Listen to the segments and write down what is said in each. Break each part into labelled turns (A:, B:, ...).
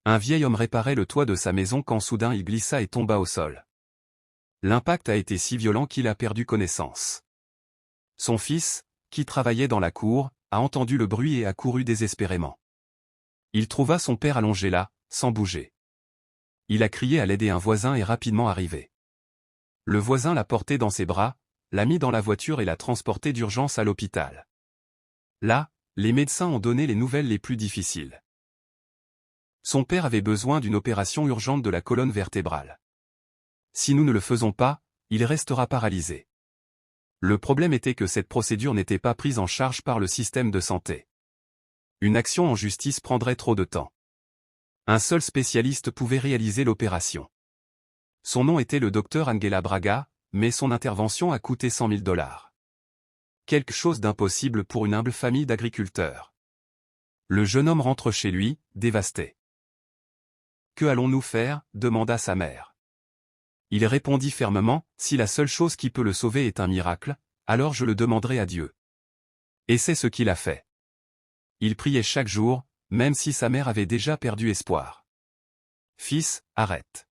A: Un vieil homme réparait le toit de sa maison quand soudain il glissa et tomba au sol. L'impact a été si violent qu'il a perdu connaissance. Son fils, qui travaillait dans la cour, a entendu le bruit et a couru désespérément. Il trouva son père allongé là, sans bouger. Il a crié à l'aide et un voisin est rapidement arrivé. Le voisin l'a porté dans ses bras, l'a mis dans la voiture et l'a transporté d'urgence à l'hôpital. Là, les médecins ont donné les nouvelles les plus difficiles. Son père avait besoin d'une opération urgente de la colonne vertébrale. Si nous ne le faisons pas, il restera paralysé. Le problème était que cette procédure n'était pas prise en charge par le système de santé. Une action en justice prendrait trop de temps. Un seul spécialiste pouvait réaliser l'opération. Son nom était le docteur Angela Braga, mais son intervention a coûté $100 000. Quelque chose d'impossible pour une humble famille d'agriculteurs. Le jeune homme rentre chez lui, dévasté. « Que allons-nous faire » demanda sa mère. Il répondit fermement, « Si la seule chose qui peut le sauver est un miracle, alors je le demanderai à Dieu. » Et c'est ce qu'il a fait. Il priait chaque jour, même si sa mère avait déjà perdu espoir. « Fils, arrête.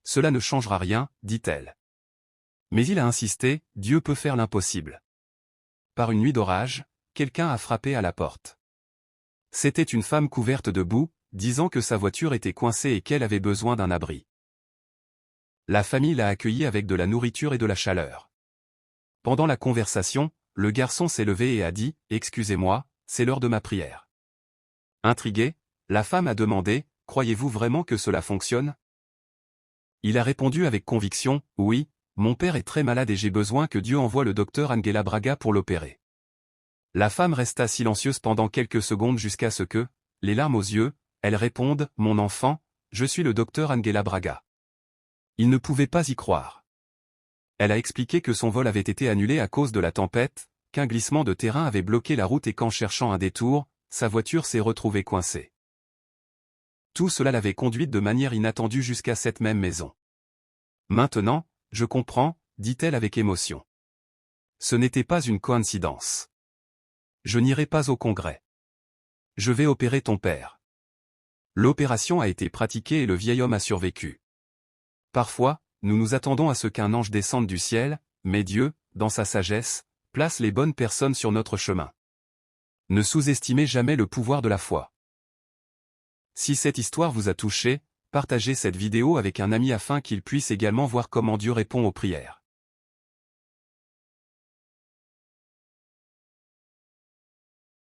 A: Cela ne changera rien, dit-elle. Mais il a insisté, Dieu peut faire l'impossible. Par une nuit d'orage, quelqu'un a frappé à la porte. C'était une femme couverte de boue, disant que sa voiture était coincée et qu'elle avait besoin d'un abri. La famille l'a accueilli avec de la nourriture et de la chaleur. Pendant la conversation, le garçon s'est levé et a dit « Excusez-moi, c'est l'heure de ma prière. » Intriguée, la femme a demandé « Croyez-vous vraiment que cela fonctionne ?» Il a répondu avec conviction « Oui, mon père est très malade et j'ai besoin que Dieu envoie le docteur Angela Braga pour l'opérer. » La femme resta silencieuse pendant quelques secondes jusqu'à ce que, les larmes aux yeux, elle réponde « Mon enfant, je suis le docteur Angela Braga. » Il ne pouvait pas y croire. Elle a expliqué que son vol avait été annulé à cause de la tempête, qu'un glissement de terrain avait bloqué la route et qu'en cherchant un détour, sa voiture s'est retrouvée coincée. Tout cela l'avait conduite de manière inattendue jusqu'à cette même maison. Maintenant, je comprends, dit-elle avec émotion. Ce n'était pas une coïncidence. Je n'irai pas au congrès. Je vais opérer ton père. L'opération a été pratiquée et le vieil homme a survécu. Parfois, nous nous attendons à ce qu'un ange descende du ciel, mais Dieu, dans sa sagesse, place les bonnes personnes sur notre chemin. Ne sous-estimez jamais le pouvoir de la foi. Si cette histoire vous a touché, partagez cette vidéo avec un ami afin qu'il puisse également voir comment Dieu répond aux prières.